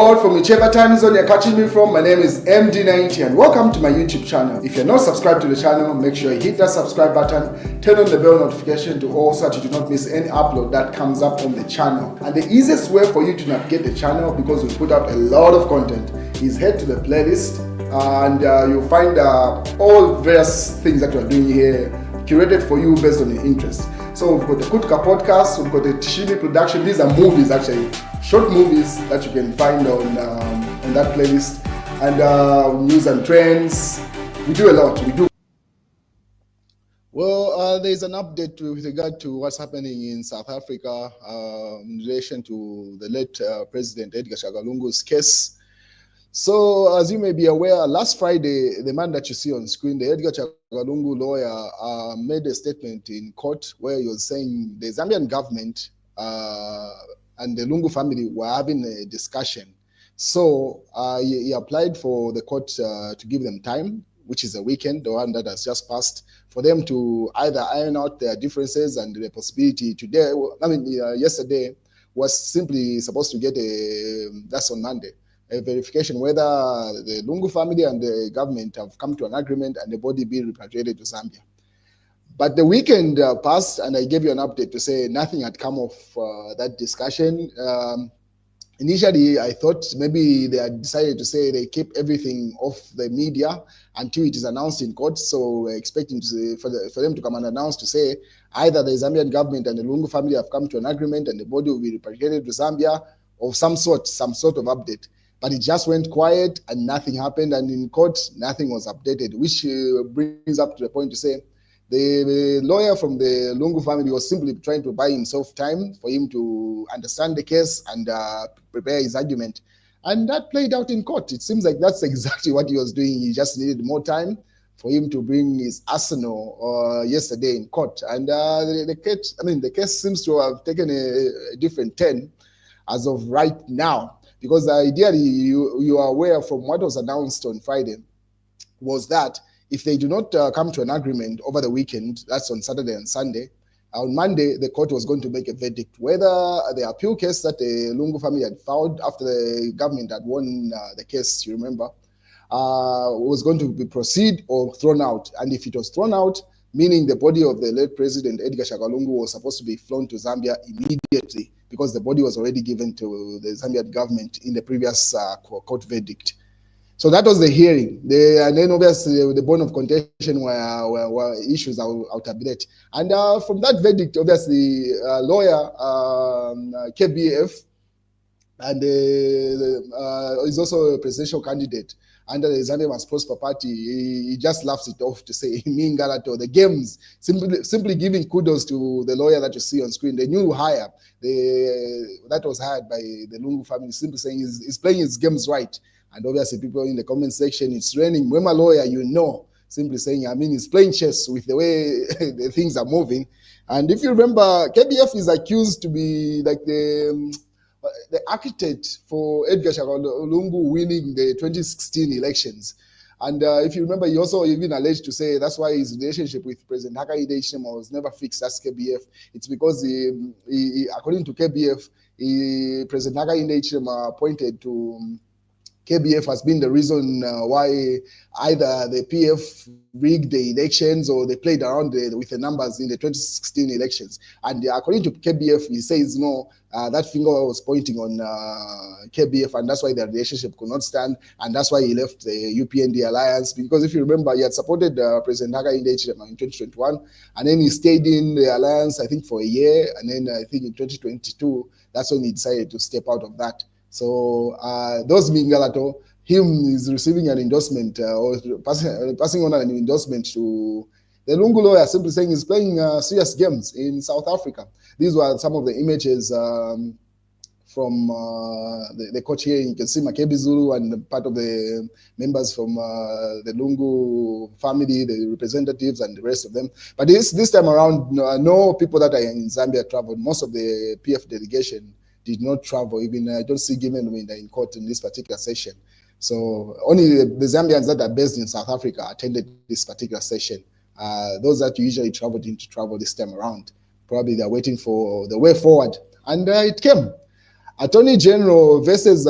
world, from whichever time zone you're catching me from. My name is MD90 and welcome to my YouTube channel. If you're not subscribed to the channel, make sure you hit that subscribe button, turn on the bell notification to all so that you do not miss any upload that comes up on the channel. And the easiest way for you to navigate the channel, because we put out a lot of content, is head to the playlist and you'll find all various things that we're doing here curated for you based on your interests. So we've got the Kutka podcast, we've got the Tishimi production. These are movies, actually, short movies that you can find on that playlist. And news and trends. We do a lot. Well, there's an update with regard to what's happening in South Africa in relation to the late President Edgar Lungu's case. So, as you may be aware, last Friday, the man that you see on screen, the Edgar Lungu lawyer, made a statement in court where he was saying the Zambian government and the Lungu family were having a discussion. So, he applied for the court to give them time, which is a weekend, the one that has just passed, for them to either iron out their differences, and the possibility today, yesterday, was simply supposed to get that's on Monday, a verification whether the Lungu family and the government have come to an agreement and the body be repatriated to Zambia. But the weekend passed, and I gave you an update to say nothing had come of that discussion. Initially, I thought maybe they had decided to say they keep everything off the media until it is announced in court. So we're expecting for them to come and announce to say either the Zambian government and the Lungu family have come to an agreement and the body will be repatriated to Zambia, or some sort of update. But it just went quiet and nothing happened, and in court, nothing was updated, which brings up to the point to say the lawyer from the Lungu family was simply trying to buy himself time for him to understand the case and prepare his argument. And that played out in court. It seems like that's exactly what he was doing. He just needed more for him to bring his arsenal yesterday in court. And the case seems to have taken a different turn as of right now. Because ideally, you are aware from what was announced on Friday was that if they do not come to an agreement over the weekend, that's on Saturday and Sunday, on Monday, the court was going to make a verdict whether the appeal case that the Lungu family had filed after the government had won the case, you remember, was going to proceed or thrown out. And if it was thrown out, meaning the body of the late President Edgar Lungu was supposed to be flown to Zambia immediately, because the body was already given to the Zambian government in the previous court verdict. So that was the hearing. And then obviously the bone of contention were issues out of date. And from that verdict, obviously, lawyer KBF, and is also a presidential candidate under the Zambia Must Prosper Party, he just laughs it off to say, Mingalato, the games, simply giving kudos to the lawyer that you see on screen, the new hire, that was hired by the Lungu family, simply saying he's playing his games right. And obviously people in the comment section, it's raining. When my lawyer, simply saying, he's playing chess with the way the things are moving. And if you remember, KBF is accused to be like the architect for Edgar Lungu winning the 2016 elections. And if you remember, he also even alleged to say that's why his relationship with President Hakainde Hichilema was never fixed. That's KBF. It's because, he according to KBF, President Hakainde Hichilema pointed to KBF has been the reason why either the PF rigged the elections or they played around with the numbers in the 2016 elections. And according to KBF, he says no, that finger was pointing on KBF, and that's why their relationship could not stand, and that's why he left the UPND alliance. Because if you remember, he had supported President Hakainde Hichilema in 2021, and then he stayed in the alliance, I think, for a year, and then I think in 2022, that's when he decided to step out of that. So those Mingalato, him is receiving an endorsement or passing on an endorsement to the Lungu lawyer, simply saying he's playing serious games in South Africa. These were some of the images from the court hearing. You can see Makebi Zulu and part of the members from the Lungu family, the representatives and the rest of them. But this time around, no people that are in Zambia traveled. Most of the PF delegation did not travel. Even I don't see given in court in this particular session. So only the Zambians that are based in South Africa attended this particular session. Those that usually didn't travel this time around. Probably they're waiting for the way forward. And it came. Attorney General versus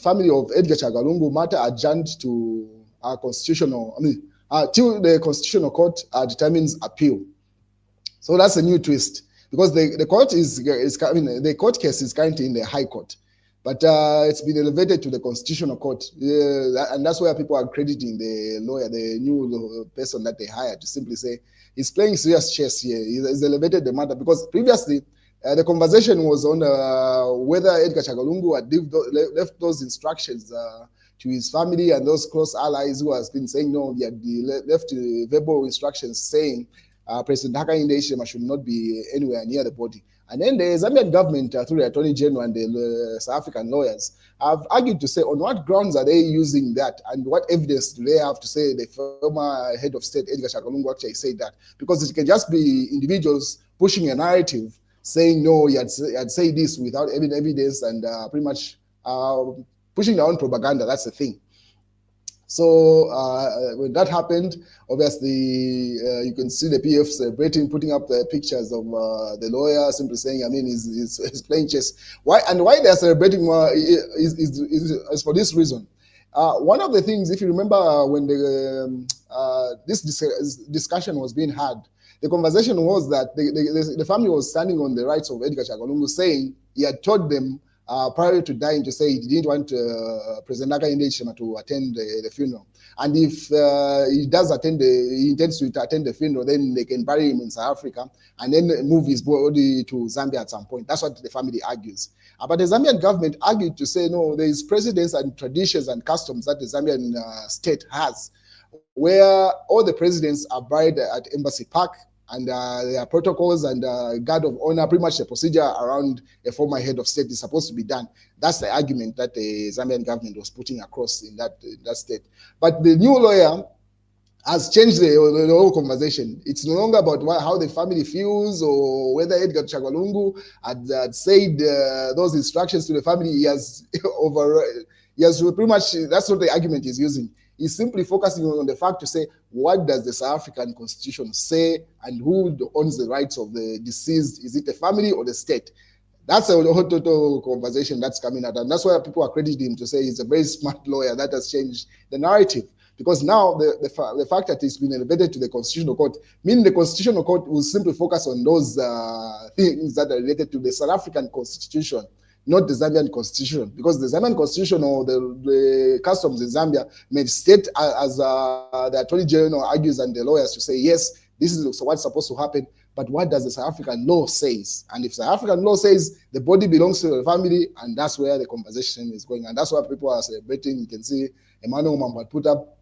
family of Edgar Chagwa Lungu matter adjourned to till the Constitutional Court determines appeal. So that's a new twist, because the court the court case is currently in the High Court, but it's been elevated to the Constitutional Court, and that's where people are crediting the lawyer, the new person that they hired, to simply say he's playing serious chess here. He's elevated the matter, because previously the conversation was on whether Edgar Chagwa Lungu had left those instructions to his family and those close allies who has been saying no. He had left verbal instructions saying President Hakainde Hichilema should not be anywhere near the body. And then the Zambian government, through the Attorney General and the South African lawyers, have argued to say on what grounds are they using that, and what evidence do they have to say the former head of state, Edgar Chagwa Lungu, actually said that? Because it can just be individuals pushing a narrative saying no, he had said this without any evidence, and pretty much pushing their own propaganda. That's the thing. So when that happened, obviously you can see the PF celebrating, putting up the pictures of the lawyer, simply saying, I mean, he's playing chess. Why they're celebrating is for this reason. One of the things, if you remember, when this discussion was being had, the conversation was that the family was standing on the rights of Edgar Chagwa Lungu, saying he had told them prior to dying to say he didn't want President Hakainde Hichilema to attend the funeral. And if he does attend, he intends to attend the funeral, then they can bury him in South Africa and then move his body to Zambia at some point. That's what the family argues. But the Zambian government argued to say, no, there is precedents and traditions and customs that the Zambian state has, where all the presidents are buried at Embassy Park, and there are protocols and guard of honor, pretty much the procedure around a former head of state is supposed to be done. That's the argument that the Zambian government was putting across in that state. But the new lawyer has changed the whole conversation. It's no longer about how the family feels or whether Edgar Chagwa Lungu had said those instructions to the family. He has pretty much, that's what the argument is using. He's simply focusing on the fact to say, what does the South African Constitution say, and who owns the rights of the deceased? Is it the family or the state? That's a whole total conversation that's coming out. And that's why people are crediting him to say he's a very smart lawyer that has changed the narrative. Because now the fact that it's been elevated to the Constitutional Court, meaning the Constitutional Court will simply focus on those things that are related to the South African Constitution, not the Zambian Constitution, because the Zambian Constitution or the customs in Zambia may state, as the Attorney General argues and the lawyers, to say, yes, this is what's supposed to happen, but what does the South African law says? And if South African law says the body belongs to the family, and that's where the conversation is going, and that's why people are celebrating. You can see Emmanuel Mamba put up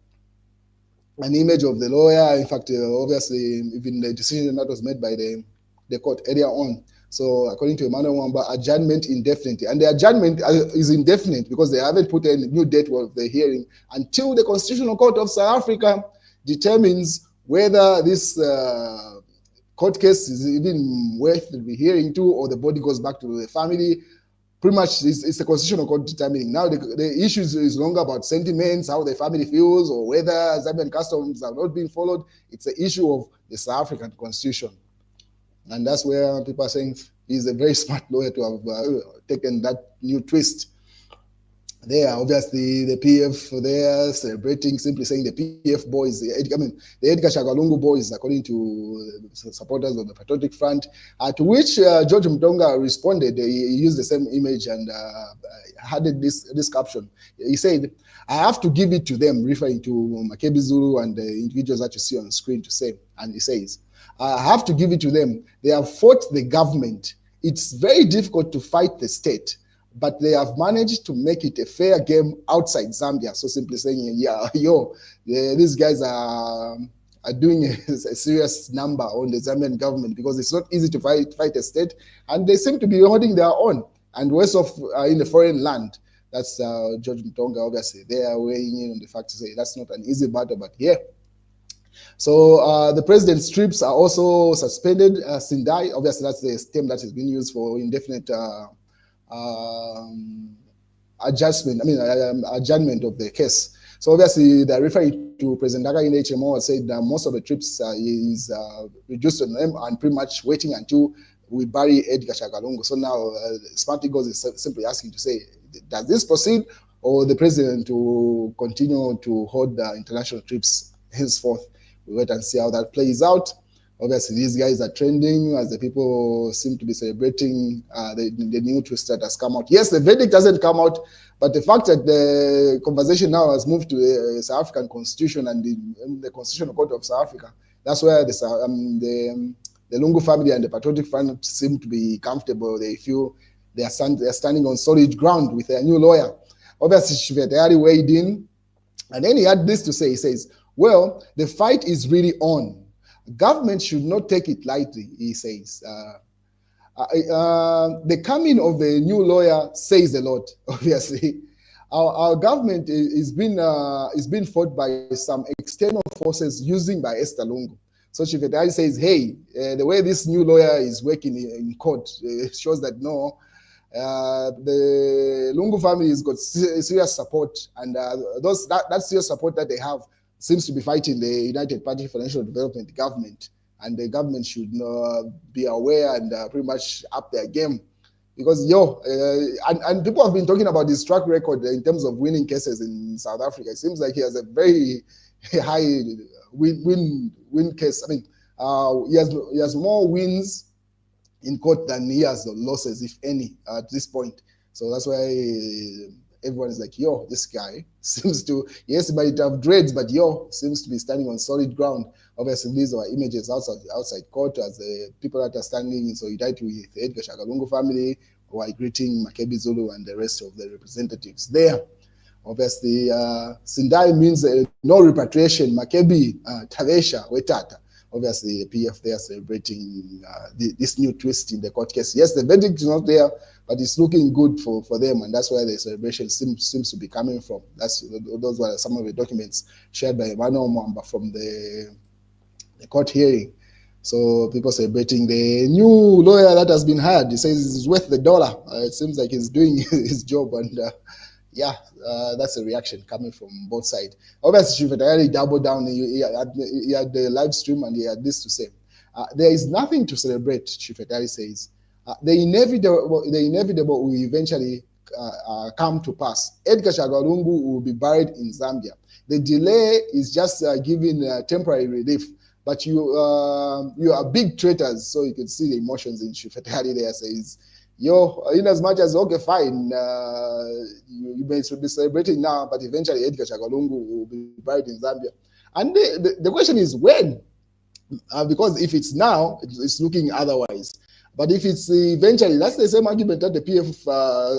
an image of the lawyer. In fact, obviously, even the decision that was made by the court earlier on. So according to Emmanuel Wamba, adjournment indefinitely. And the adjournment is indefinite because they haven't put a new date of the hearing until the Constitutional Court of South Africa determines whether this court case is even worth the hearing to, or the body goes back to the family. Pretty much it's the Constitutional Court determining. Now the issue is longer about sentiments, how the family feels, or whether Zambian customs are not being followed. It's the issue of the South African Constitution. And that's where people are saying he's a very smart lawyer to have taken that new twist. There, obviously, the PF there celebrating, simply saying the PF boys, the Edgar Chagwa Lungu boys, according to supporters of the Patriotic Front, to which George Mtonga responded. He used the same image and added this caption. He said, I have to give it to them, referring to Makebi Zulu and the individuals that you see on the screen to say. And he says, I have to give it to them. They have fought the government. It's very difficult to fight the state, but they have managed to make it a fair game outside Zambia. So simply saying, yeah, these guys are doing a serious number on the Zambian government, because it's not easy to fight a state, and they seem to be holding their own, and worse off in a foreign land. That's George Mtonga, obviously. They are weighing in on the fact to say that's not an easy battle, but yeah. So the president's trips are also suspended. Sindai, obviously that's the term that has been used for indefinite adjustment of the case. So obviously they're referring to President Hakainde Hichilema, said that most of the trips is reduced on them and pretty much waiting until we bury Edgar Chagwa Lungu. So now Smart Eagles is simply asking to say, does this proceed, or the president will continue to hold the international trips henceforth? We wait and see how that plays out. Obviously, these guys are trending as the people seem to be celebrating the new twist that has come out. Yes, the verdict hasn't come out, but the fact that the conversation now has moved to the South African Constitution and the Constitutional Court of South Africa, that's where the Lungu family and the Patriotic Front seem to be comfortable. They feel they are standing on solid ground with their new lawyer. Obviously, Shvetari weighed in, and then he had this to say. He says, well, the fight is really on. Government should not take it lightly, he says. The coming of the new lawyer says a lot, obviously. Our government is being fought by some external forces using by Esther Lungu. So Shvetari says, hey, the way this new lawyer is working in court shows that no, the Lungu family has got serious support, and that serious support that they have seems to be fighting the United Party for National Development government, and the government should be aware and pretty much up their game, because and people have been talking about his track record in terms of winning cases in South Africa. It seems like he has a very high win case. I mean, he has more wins in court than he has losses, if any, at this point. So that's why everyone is like, yo, this guy seems to, yes, he might have dreads, but seems to be standing on solid ground. Obviously, these are images outside court as the people that are standing in solidarity with the Edgar Chagwa Lungu family, who are greeting Makebi Zulu and the rest of the representatives there. Obviously, Sindai means no repatriation. Makebi, Tavesha, Wetata. Obviously, the PF they are celebrating this new twist in the court case. Yes, the verdict is not there, but it's looking good for them, and that's where the celebration seems to be coming from. Those were some of the documents shared by Emmanuel Mwamba from the court hearing. So people celebrating the new lawyer that has been hired. He says it's worth the dollar. It seems like he's doing his job, and that's a reaction coming from both sides. Obviously, Shvetari doubled down. He had the live stream, and he had this to say. There is nothing to celebrate, Shvetari says. The inevitable will eventually come to pass. Edgar Chagwa Lungu will be buried in Zambia. The delay is just giving temporary relief. But you are big traitors, so you can see the emotions in Shvetari there. Says, in as much as, okay, fine, you may be celebrating now, but eventually Edgar Chagwa Lungu will be buried in Zambia. And the question is when? Because if it's now, it's looking otherwise. But if it's eventually, that's the same argument that the PF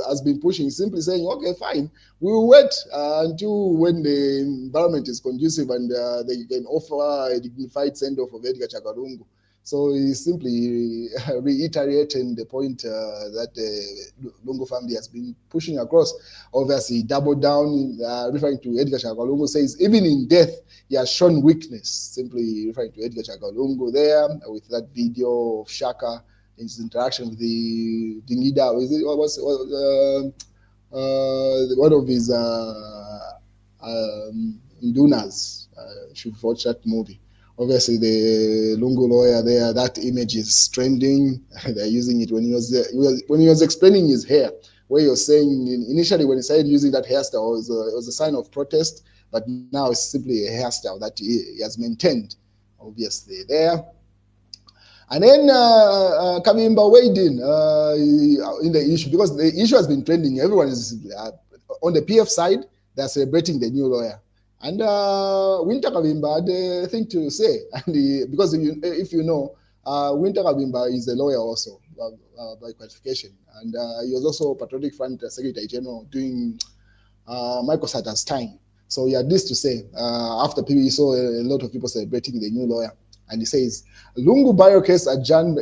has been pushing, simply saying, okay, fine, we will wait until when the environment is conducive and they can offer a dignified send-off of Edgar Chagwa Lungu. So he's simply reiterating the point that the Lungu family has been pushing across. Obviously, doubled down, referring to Edgar Chagwa Lungu, says, even in death, he has shown weakness, simply referring to Edgar Chagwa Lungu there with that video of Shaka, his interaction with the leader, one of his Indunas. Should watch that movie. Obviously, the Lungu lawyer there, that image is trending. They're using it when he was explaining his hair, where you're saying initially when he started using that hairstyle, it was a sign of protest, but now it's simply a hairstyle that he has maintained, obviously, there. And then Kavimba weighed in the issue, because the issue has been trending. Everyone is on the PF side, they're celebrating the new lawyer. And Winter Kavimba had a thing to say. And because if you know, Winter Kavimba is a lawyer also by qualification. And he was also Patriotic Front Secretary General during Michael Sata's time. So he had this to say after he saw a lot of people celebrating the new lawyer. And he says, Lungu burial case adjournment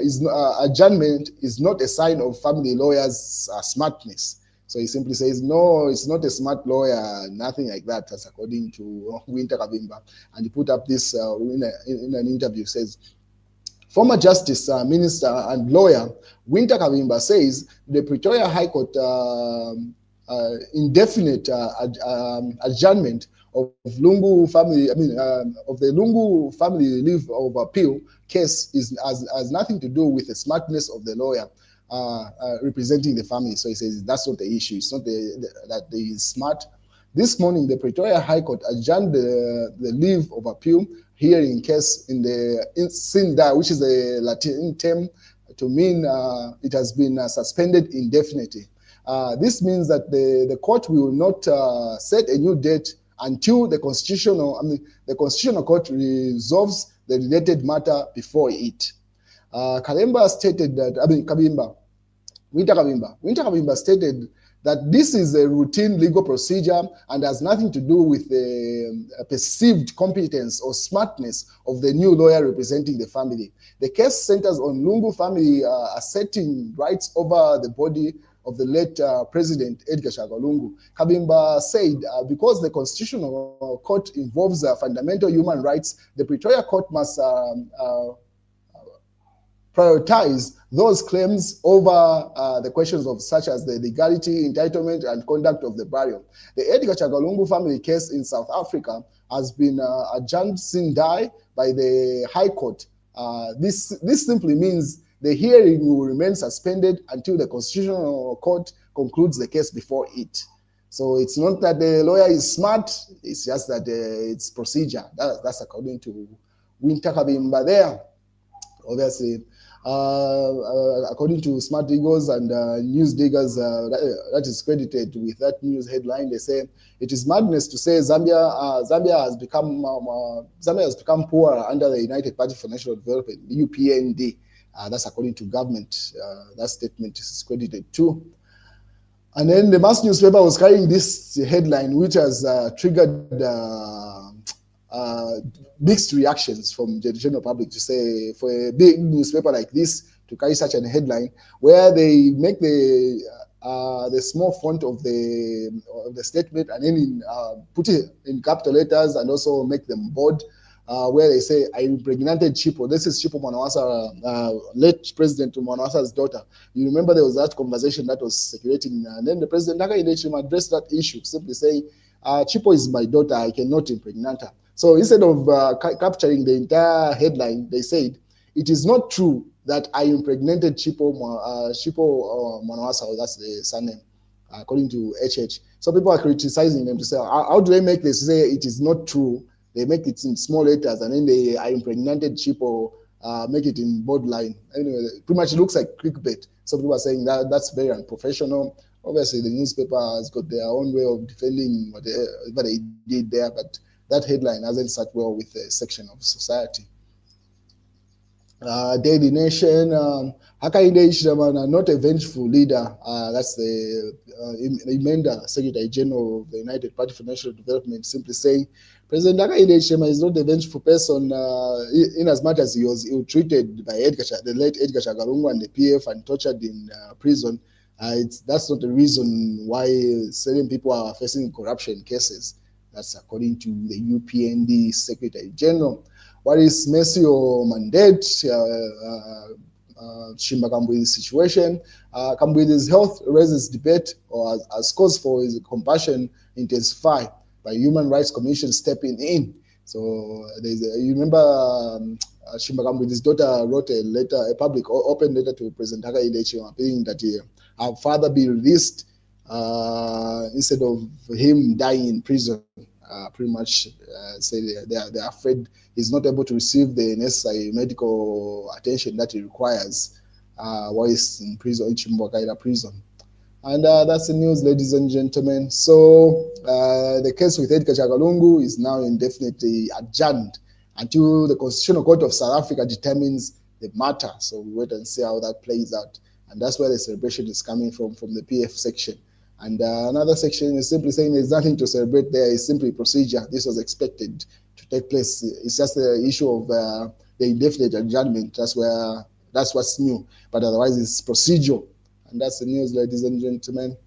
is not a sign of family lawyers' smartness. So he simply says, no, it's not a smart lawyer, nothing like that, as according to Winter Kavimba. And he put up this in an interview, says, former Justice, Minister and lawyer Winter Kavimba says the Pretoria High Court indefinite adjournment of Lungu family, of the Lungu family leave of appeal case has nothing to do with the smartness of the lawyer representing the family. So he says that's not the issue. It's not that he is smart. This morning, the Pretoria High Court adjourned the leave of appeal hearing case in the Sinda, which is a Latin term to mean it has been suspended indefinitely. This means that the court will not set a new date until the constitutional court resolves the related matter before it. Kalemba stated that, Winter Kabimba stated that this is a routine legal procedure and has nothing to do with the perceived competence or smartness of the new lawyer representing the family. The case centers on Lungu family asserting rights over the body of the late President Edgar Chagwa Lungu. Kabimba said because the Constitutional Court involves fundamental human rights, the Pretoria Court must prioritize those claims over the questions of such as the legality, entitlement, and conduct of the burial. The Edgar Chagwa Lungu family case in South Africa has been adjourned sin die by the High Court. This simply means the hearing will remain suspended until the Constitutional Court concludes the case before it. So it's not that the lawyer is smart, it's just that it's procedure. That's according to Winter Kabimba there. Obviously, according to Smart Eagles and News Diggers, that is credited with that news headline. They say it is madness to say Zambia has become poorer under the United Party for National Development, UPND. That's according to government. That statement is credited too. And then the mass newspaper was carrying this headline, which has triggered mixed reactions from the general public, to say for a big newspaper like this to carry such a headline where they make the small font of the statement and then put it in capital letters and also make them bold, where they say, I impregnated Chipo. This is Chipo Mwanawasa, late President Mwanawasa's daughter. You remember there was that conversation that was circulating, and then the President addressed that issue, simply saying, Chipo is my daughter, I cannot impregnate her. So instead of capturing the entire headline, they said, it is not true that I impregnated Chipo Mwanawasa, that's the surname, according to HH. So people are criticizing them to say, how do they make this say it is not true? They make it in small letters and then I impregnated Chipo, make it in bold line. Anyway, pretty much it looks like clickbait. So people are saying that's very unprofessional. Obviously, the newspaper has got their own way of defending what they did there, but that headline hasn't sat well with a section of society. Daily Nation, Hakainde Hichilema, not a vengeful leader. That's the Imenda, Secretary General of the United Party for National Development, simply saying President Hakainde Hichilema is not a vengeful person, in as much as he was ill-treated by the late Edgar Chagwa Lungu and the PF and tortured in prison. That's not the reason why certain people are facing corruption cases. That's according to the UPND Secretary General. What is Messi or mandate? Shimba Kambwili's situation. Kambwili's health raises debate or as cause for his compassion intensify by Human Rights Commission stepping in. So you remember Shimba Kambwili's daughter wrote a letter, a public open letter to President Hakainde Hichilema, appealing that her father be released instead of him dying in prison. Pretty much say they are afraid he's not able to receive the necessary medical attention that he requires while he's in prison, in Chimbwakaila prison. And that's the news, ladies and gentlemen. So the case with Edgar Chagwa Lungu is now indefinitely adjourned until the Constitutional Court of South Africa determines the matter. So we wait and see how that plays out. And that's where the celebration is coming from the PF section. And another section is simply saying there's nothing to celebrate there. It's simply procedure. This was expected to take place. It's just the issue of the indefinite adjournment. That's what's new. But otherwise, it's procedural. And that's the news, ladies and gentlemen.